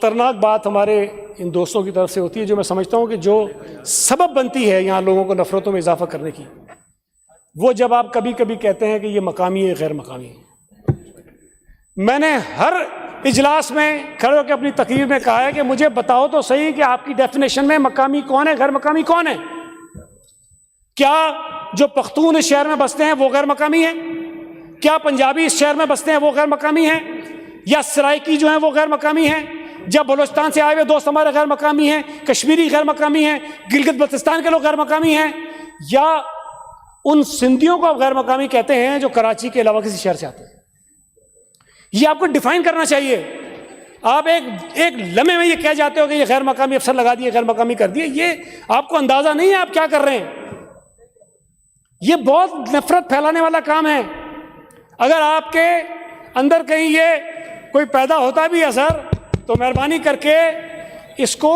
خطرناک بات ہمارے ان دوستوں کی طرف سے ہوتی ہے، جو میں سمجھتا ہوں کہ جو سبب بنتی ہے یہاں لوگوں کو نفرتوں میں اضافہ کرنے کی، وہ جب آپ کبھی کبھی کہتے ہیں کہ یہ مقامی ہے غیر مقامی ہے۔ میں نے ہر اجلاس میں کھڑے ہو کے اپنی تقریر میں کہا ہے کہ مجھے بتاؤ تو صحیح کہ آپ کی ڈیفینیشن میں مقامی کون ہے، غیر مقامی کون ہے؟ کیا جو پختون اس شہر میں بستے ہیں وہ غیر مقامی ہیں؟ کیا پنجابی اس شہر میں بستے ہیں وہ غیر مقامی ہیں؟ یا سرائکی جو ہیں وہ غیر مقامی ہیں؟ جب بلوچستان سے آئے ہوئے دوست ہمارے غیر مقامی ہیں، کشمیری غیر مقامی ہیں، گلگت بلتستان کے لوگ غیر مقامی ہیں، یا ان سندھیوں کو آپ غیر مقامی کہتے ہیں جو کراچی کے علاوہ کسی شہر سے آتے ہیں؟ یہ آپ کو ڈیفائن کرنا چاہیے۔ آپ ایک لمحے میں یہ کہہ جاتے ہو کہ یہ غیر مقامی افسر لگا دیے، غیر مقامی کر دیے، یہ آپ کو اندازہ نہیں ہے آپ کیا کر رہے ہیں۔ یہ بہت نفرت پھیلانے والا کام ہے۔ اگر آپ کے اندر کہیں یہ کوئی پیدا ہوتا بھی ہے سر، تو مہربانی کر کے اس کو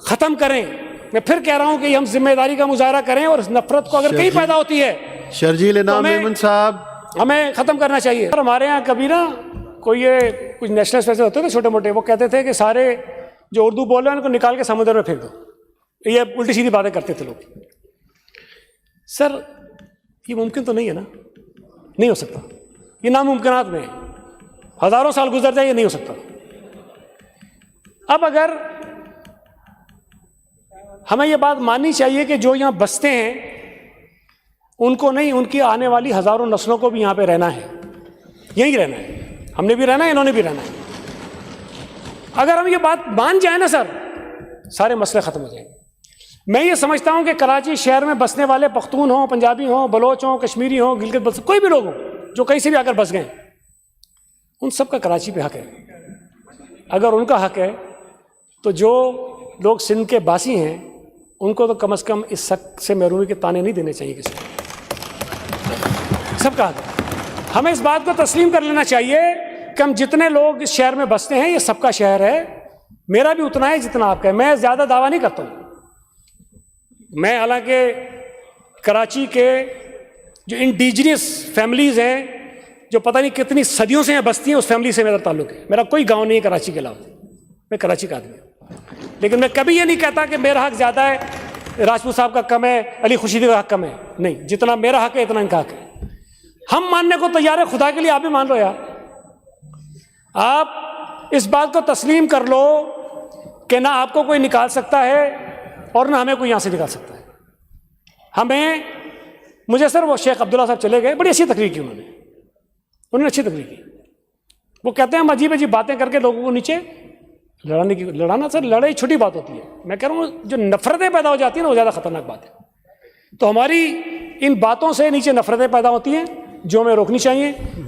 ختم کریں۔ میں پھر کہہ رہا ہوں کہ ہم ذمہ داری کا مظاہرہ کریں، اور اس نفرت کو اگر کہیں پیدا ہوتی ہے شرجیل انعام میمن صاحب ہمیں ختم کرنا چاہیے۔ ہمارے ہاں کبھی نا کوئی یہ کچھ نیشنلسٹ ویسے ہوتے تھے چھوٹے موٹے، وہ کہتے تھے کہ سارے جو اردو بول رہے ہیں ان کو نکال کے سمندر میں پھینک دو۔ یہ الٹی سیدھی باتیں کرتے تھے لوگ۔ سر یہ ممکن تو نہیں ہے نا، نہیں ہو سکتا، یہ ناممکنات میں ہے، ہزاروں سال گزر جائے یہ نہیں ہو سکتا۔ اب اگر ہمیں یہ بات ماننی چاہیے کہ جو یہاں بستے ہیں ان کو نہیں، ان کی آنے والی ہزاروں نسلوں کو بھی یہاں پہ رہنا ہے، یہیں رہنا ہے، ہم نے بھی رہنا ہے، انہوں نے بھی رہنا ہے۔ اگر ہم یہ بات مان جائیں نا سر، سارے مسئلے ختم ہو جائیں گے۔ میں یہ سمجھتا ہوں کہ کراچی شہر میں بسنے والے پختون ہوں، پنجابی ہوں، بلوچ ہوں، کشمیری ہوں، گلگت بلتستان، کوئی بھی لوگ ہوں جو کہیں سے بھی آ کر بس گئے، ان سب کا کراچی پہ حق ہے۔ اگر ان کا حق ہے تو جو لوگ سندھ کے باسی ہیں ان کو تو کم از کم اس حق سے محرومی کے تانے نہیں دینے چاہیے کسی کو، سب کا حق ہے۔ ہمیں اس بات کو تسلیم کر لینا چاہیے کہ ہم جتنے لوگ اس شہر میں بستے ہیں یہ سب کا شہر ہے، میرا بھی اتنا ہے جتنا آپ کا ہے۔ میں زیادہ دعویٰ نہیں کرتا ہوں، میں حالانکہ کراچی کے جو انڈیجنس فیملیز ہیں جو پتہ نہیں کتنی صدیوں سے بستی ہیں، اس فیملی سے میرا تعلق ہے۔ میرا کوئی گاؤں نہیں ہے کراچی کے علاوہ، میں کراچی کا آدمی ہوں۔ لیکن میں کبھی یہ نہیں کہتا کہ میرا حق زیادہ ہے، راجپوت صاحب کا کم ہے، علی خورشیدی کا حق کم ہے، نہیں، جتنا میرا حق ہے اتنا ان کا حق ہے۔ ہم ماننے کو تیار ہے، خدا کے لیے آپ بھی مان لو یار۔ آپ اس بات کو تسلیم کر لو کہ نہ آپ کو کوئی نکال سکتا ہے اور نہ ہمیں کوئی یہاں سے نکال سکتا ہے۔ مجھے سر وہ شیخ عبداللہ صاحب چلے گئے، بڑی اچھی تقریر کی انہوں نے اچھی تقریر کی۔ وہ کہتے ہیں ہم عجیب عجیب باتیں کر کے لوگوں کو نیچے لڑانا سر لڑائی چھوٹی بات ہوتی ہے۔ میں کہہ رہا ہوں جو نفرتیں پیدا ہو جاتی ہیں نا وہ زیادہ خطرناک بات ہے۔ تو ہماری ان باتوں سے نیچے نفرتیں پیدا ہوتی ہیں جو ہمیں روکنی چاہیے۔